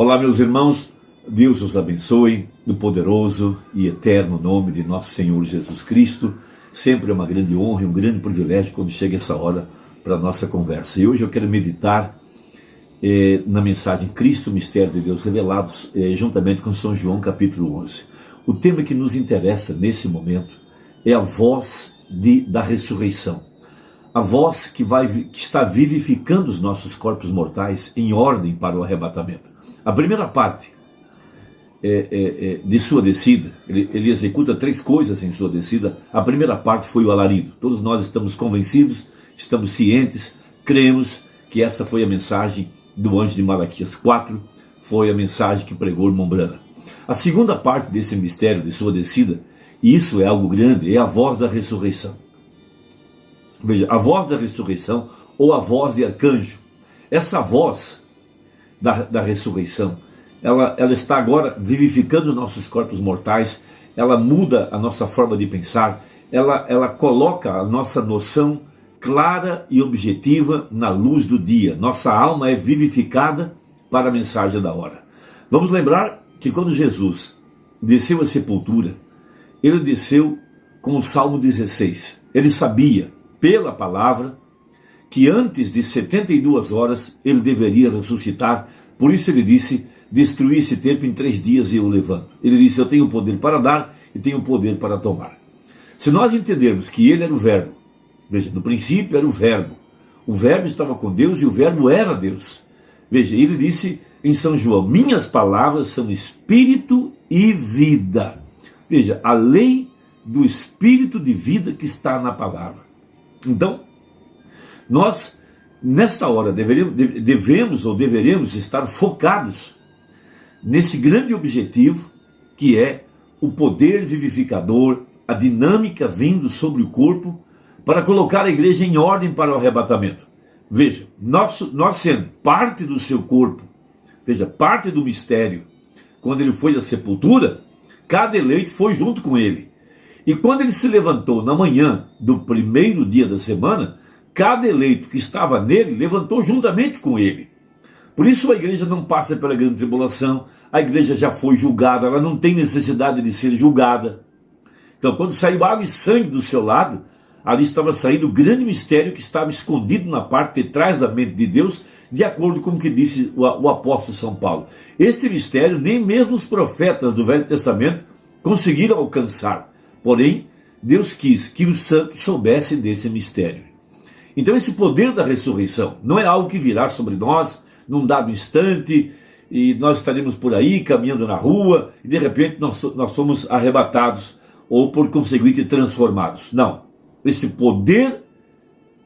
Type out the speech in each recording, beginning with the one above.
Olá, meus irmãos, Deus os abençoe no poderoso e eterno nome de nosso Senhor Jesus Cristo. Sempre é uma grande honra e um grande privilégio quando chega essa hora para a nossa conversa. E hoje eu quero meditar na mensagem Cristo, Mistério de Deus Revelados, juntamente com São João capítulo 11. O tema que nos interessa nesse momento é a voz da ressurreição. A voz que está vivificando os nossos corpos mortais em ordem para o arrebatamento. A primeira parte de sua descida, ele executa 3 coisas em sua descida. A primeira parte foi o alarido. Todos nós estamos convencidos, estamos cientes, cremos que essa foi a mensagem do anjo de Malaquias 4, foi a mensagem que pregou o irmão Branham. A segunda parte desse mistério de sua descida, e isso é algo grande, é a voz da ressurreição. Veja, a voz da ressurreição ou a voz de arcanjo. Essa voz da ressurreição, ela está agora vivificando nossos corpos mortais, ela muda a nossa forma de pensar, ela coloca a nossa noção clara e objetiva na luz do dia. Nossa alma é vivificada para a mensagem da hora. Vamos lembrar que quando Jesus desceu à sepultura, ele desceu com o Salmo 16. Ele sabia, pela palavra, que antes de 72 horas ele deveria ressuscitar. Por isso ele disse: destruir esse tempo em 3 dias e eu levanto. Ele disse: eu tenho poder para dar e tenho poder para tomar. Se nós entendermos que ele era o verbo, veja, no princípio era o verbo estava com Deus e o verbo era Deus. Veja, ele disse em São João: minhas palavras são espírito e vida. Veja, a lei do espírito de vida que está na palavra. Então, nós, nesta hora, deveremos estar focados nesse grande objetivo, que é o poder vivificador, a dinâmica vindo sobre o corpo, para colocar a igreja em ordem para o arrebatamento. Veja, nós sendo parte do seu corpo, veja, parte do mistério, quando ele foi à sepultura, cada eleito foi junto com ele. E quando ele se levantou na manhã do primeiro dia da semana, cada eleito que estava nele levantou juntamente com ele. Por isso a igreja não passa pela grande tribulação, a igreja já foi julgada, ela não tem necessidade de ser julgada. Então, quando saiu água e sangue do seu lado, ali estava saindo o grande mistério que estava escondido na parte de trás da mente de Deus, de acordo com o que disse o apóstolo São Paulo. Esse mistério nem mesmo os profetas do Velho Testamento conseguiram alcançar. Porém, Deus quis que os santos soubessem desse mistério. Então esse poder da ressurreição não é algo que virá sobre nós num dado instante e nós estaremos por aí caminhando na rua e de repente nós somos arrebatados ou por conseguinte transformados. Não. Esse poder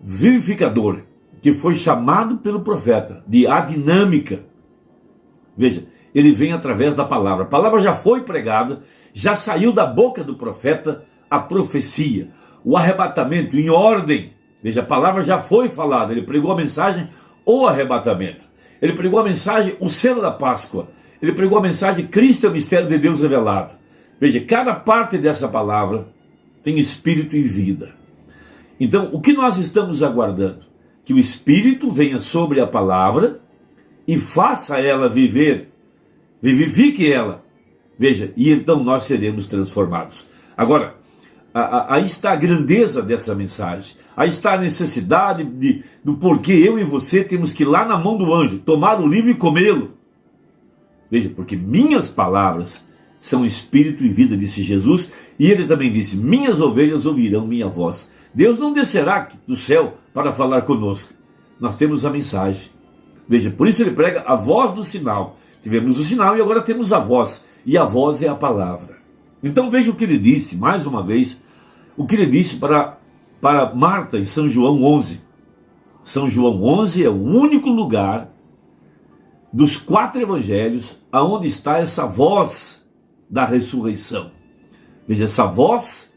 vivificador que foi chamado pelo profeta de a dinâmica, veja, ele vem através da palavra. A palavra já foi pregada, já saiu da boca do profeta a profecia, o arrebatamento em ordem. Veja, a palavra já foi falada, ele pregou a mensagem, o arrebatamento. Ele pregou a mensagem, o selo da Páscoa. Ele pregou a mensagem, Cristo é o mistério de Deus revelado. Veja, cada parte dessa palavra tem espírito e vida. Então, o que nós estamos aguardando? Que o Espírito venha sobre a palavra e faça ela viver, vivifique ela. Veja, e então nós seremos transformados. Agora, aí está a grandeza dessa mensagem. Aí está a necessidade do porquê eu e você temos que ir lá na mão do anjo, tomar o livro e comê-lo. Veja, porque minhas palavras são espírito e vida, disse Jesus. E ele também disse: minhas ovelhas ouvirão minha voz. Deus não descerá do céu para falar conosco. Nós temos a mensagem. Veja, por isso ele prega a voz do sinal. Tivemos o sinal e agora temos a voz. E a voz é a palavra. Então veja o que ele disse, mais uma vez, o que ele disse para Marta em São João 11. São João 11 é o único lugar dos 4 evangelhos aonde está essa voz da ressurreição. Veja, essa voz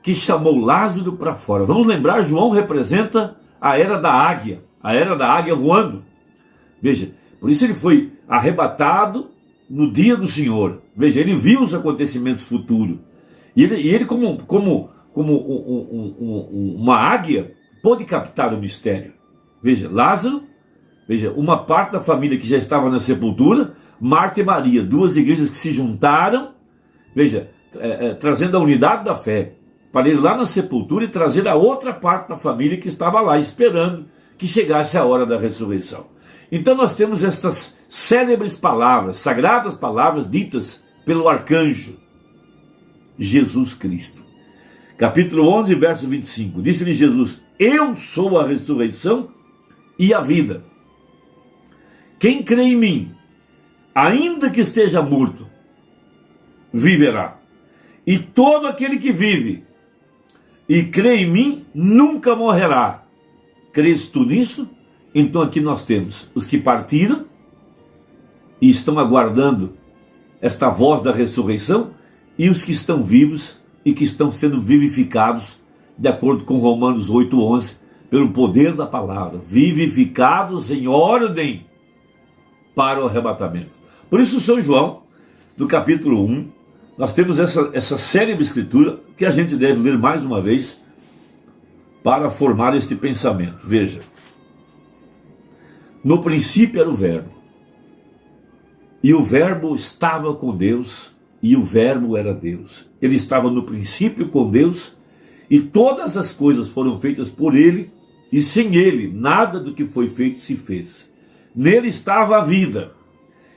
que chamou Lázaro para fora. Vamos lembrar, João representa a era da águia voando. Veja, por isso ele foi arrebatado no dia do Senhor. Veja, ele viu os acontecimentos futuros. E ele como uma águia, pôde captar o mistério. Veja, Lázaro, veja, uma parte da família que já estava na sepultura, Marta e Maria, duas igrejas que se juntaram, veja, trazendo a unidade da fé, para ir lá na sepultura e trazer a outra parte da família que estava lá, esperando que chegasse a hora da ressurreição. Então nós temos estas célebres palavras, sagradas palavras ditas pelo arcanjo Jesus Cristo. Capítulo 11, verso 25. Disse-lhe Jesus: eu sou a ressurreição e a vida. Quem crê em mim, ainda que esteja morto, viverá. E todo aquele que vive e crê em mim nunca morrerá. Crês tu nisso? Então aqui nós temos os que partiram e estão aguardando esta voz da ressurreição, e os que estão vivos e que estão sendo vivificados, de acordo com Romanos 8:11, pelo poder da palavra, vivificados em ordem para o arrebatamento. Por isso, São João, no capítulo 1, nós temos essa célebre escritura que a gente deve ler mais uma vez para formar este pensamento. Veja, no princípio era o Verbo, e o Verbo estava com Deus, e o Verbo era Deus. Ele estava no princípio com Deus, e todas as coisas foram feitas por ele, e sem ele nada do que foi feito se fez. Nele estava a vida,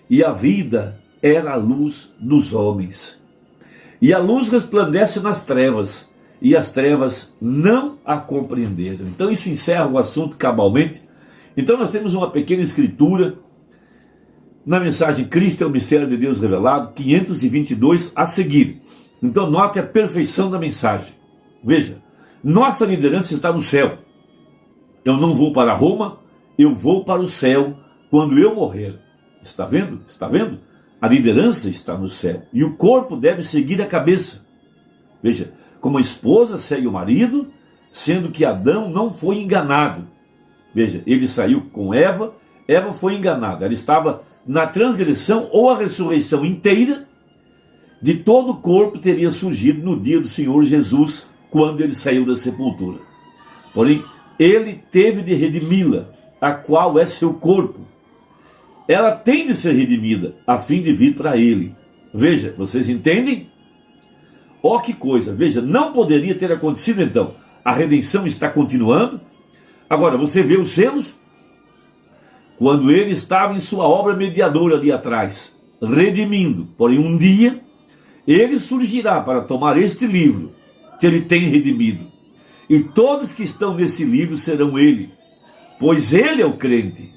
e a vida era a luz dos homens. E a luz resplandece nas trevas, e as trevas não a compreenderam. Então isso encerra o assunto cabalmente. Então nós temos uma pequena escritura na mensagem Cristo é o mistério de Deus revelado, 522 a seguir. Então note a perfeição da mensagem. Veja, nossa liderança está no céu. Eu não vou para Roma, eu vou para o céu quando eu morrer. Está vendo? Está vendo? A liderança está no céu. E o corpo deve seguir a cabeça. Veja, como a esposa segue o marido, sendo que Adão não foi enganado. Veja, ele saiu com Eva, Eva foi enganada. Ela estava na transgressão, ou a ressurreição inteira de todo o corpo teria surgido no dia do Senhor Jesus, quando ele saiu da sepultura. Porém, ele teve de redimi-la, a qual é seu corpo. Ela tem de ser redimida, a fim de vir para ele. Veja, vocês entendem? Ó, que coisa, veja, não poderia ter acontecido então. A redenção está continuando. Agora, você vê os selos? Quando ele estava em sua obra mediadora ali atrás, redimindo. Porém, um dia, ele surgirá para tomar este livro que ele tem redimido. E todos que estão nesse livro serão ele, pois ele é o crente.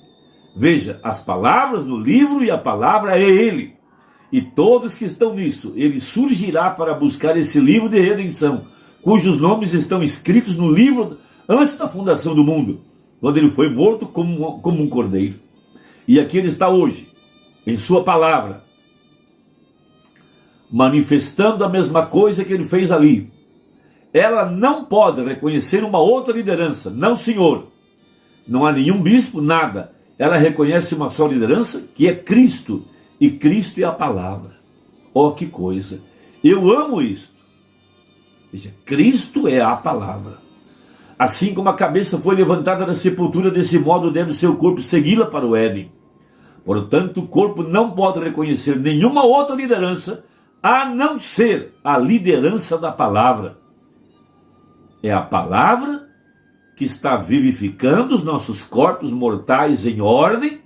Veja, as palavras no livro e a palavra é ele. E todos que estão nisso, ele surgirá para buscar esse livro de redenção, cujos nomes estão escritos no livro antes da fundação do mundo, quando ele foi morto como um cordeiro. E aqui ele está hoje, em sua palavra, manifestando a mesma coisa que ele fez ali. Ela não pode reconhecer uma outra liderança, não, senhor. Não há nenhum bispo, nada. Ela reconhece uma só liderança, que é Cristo, e Cristo é a palavra. Oh, que coisa! Eu amo isto. Veja, Cristo é a palavra. Assim como a cabeça foi levantada da sepultura, desse modo deve seu corpo segui-la para o Éden. Portanto, o corpo não pode reconhecer nenhuma outra liderança, a não ser a liderança da palavra. É a palavra que está vivificando os nossos corpos mortais em ordem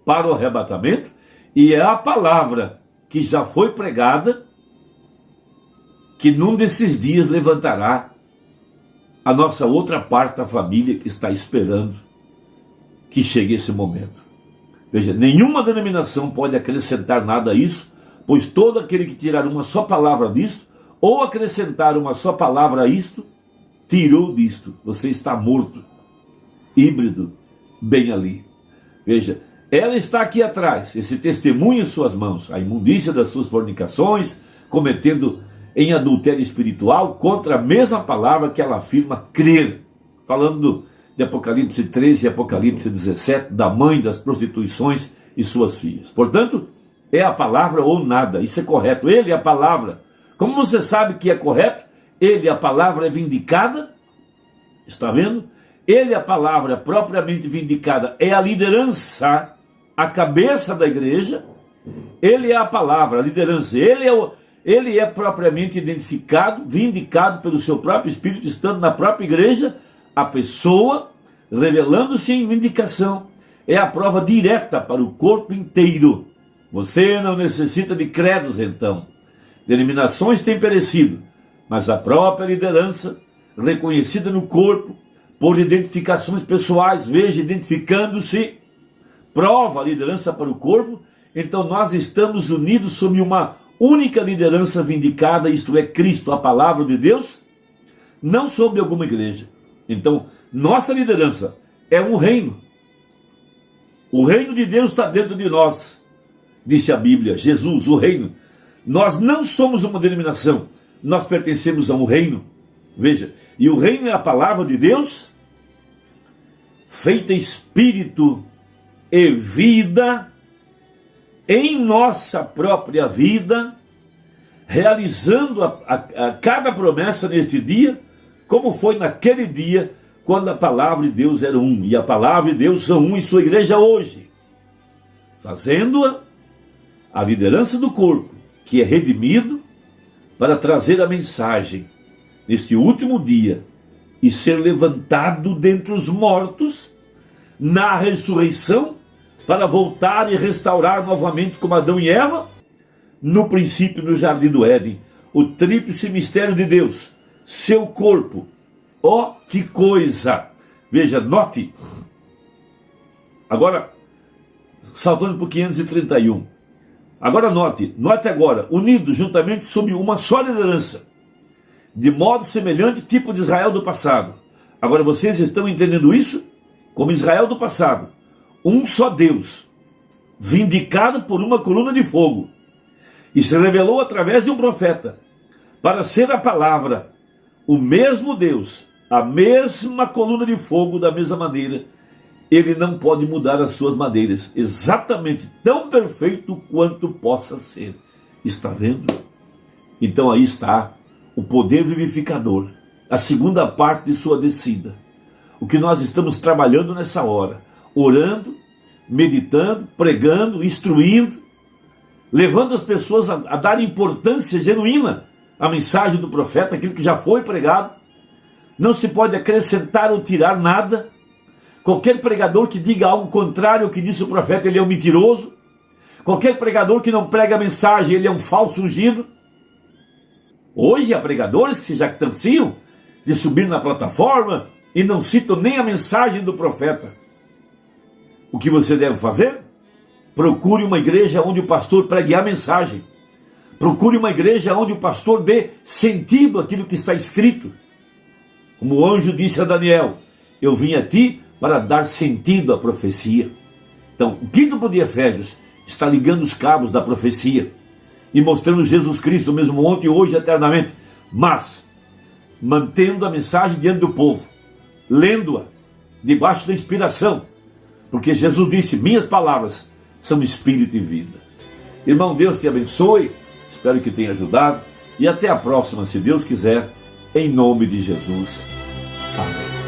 para o arrebatamento, e é a palavra que já foi pregada, que num desses dias levantará a nossa outra parte da família que está esperando que chegue esse momento. Veja, nenhuma denominação pode acrescentar nada a isso, pois todo aquele que tirar uma só palavra disto, ou acrescentar uma só palavra a isto, tirou disto. Você está morto, híbrido, bem ali. Veja, ela está aqui atrás, esse testemunho em suas mãos, a imundícia das suas fornicações, cometendo em adultério espiritual contra a mesma palavra que ela afirma crer. Falando de Apocalipse 13 e Apocalipse 17, da mãe das prostituições e suas filhas. Portanto, é a palavra ou nada, isso é correto. Ele é a palavra. Como você sabe que é correto? Ele, a palavra, é vindicada. Está vendo? Ele, a palavra propriamente vindicada, é a liderança, a cabeça da igreja. Ele é a palavra, a liderança. Ele é propriamente identificado, vindicado pelo seu próprio Espírito, estando na própria igreja, a pessoa, revelando-se em vindicação. É a prova direta para o corpo inteiro. Você não necessita de credos, então. Denominações têm perecido, mas a própria liderança, reconhecida no corpo, por identificações pessoais, veja, identificando-se, prova a liderança para o corpo. Então nós estamos unidos sob uma única liderança vindicada, isto é, Cristo, a palavra de Deus, não sob alguma igreja. Então, nossa liderança é um reino. O reino de Deus está dentro de nós, disse a Bíblia, Jesus, o reino. Nós não somos uma denominação, nós pertencemos a um reino. Veja, e o reino é a palavra de Deus, feita espírito e vida, em nossa própria vida, realizando a cada promessa neste dia, como foi naquele dia, quando a palavra de Deus era um, e a palavra de Deus são um em sua igreja hoje, fazendo-a a liderança do corpo, que é redimido, para trazer a mensagem neste último dia e ser levantado dentre os mortos na ressurreição, para voltar e restaurar novamente como Adão e Eva, no princípio no jardim do Éden, o tríplice mistério de Deus, seu corpo. Ó, que coisa! Veja, note. Agora, saltando para o 531. Agora note agora, unidos juntamente sob uma só liderança, de modo semelhante, tipo de Israel do passado. Agora vocês estão entendendo isso? Como Israel do passado, um só Deus, vindicado por uma coluna de fogo, e se revelou através de um profeta, para ser a palavra, o mesmo Deus, a mesma coluna de fogo, da mesma maneira, ele não pode mudar as suas maneiras, exatamente tão perfeito quanto possa ser. Está vendo? Então aí está o poder vivificador, a segunda parte de sua descida. O que nós estamos trabalhando nessa hora, orando, meditando, pregando, instruindo, levando as pessoas a dar importância genuína à mensagem do profeta, aquilo que já foi pregado. Não se pode acrescentar ou tirar nada. Qualquer pregador que diga algo contrário ao que disse o profeta, ele é um mentiroso. Qualquer pregador que não prega a mensagem, ele é um falso ungido. Hoje há pregadores que se jactanciam de subir na plataforma e não citam nem a mensagem do profeta. O que você deve fazer? Procure uma igreja onde o pastor pregue a mensagem. Procure uma igreja onde o pastor dê sentido àquilo que está escrito. Como o anjo disse a Daniel, eu vim a ti para dar sentido à profecia. Então, o quinto de Efésios está ligando os cabos da profecia e mostrando Jesus Cristo, mesmo ontem, hoje, eternamente, mas mantendo a mensagem diante do povo, lendo-a debaixo da inspiração, porque Jesus disse, minhas palavras são espírito e vida. Irmão, Deus te abençoe, espero que tenha ajudado, e até a próxima, se Deus quiser, em nome de Jesus. Amém.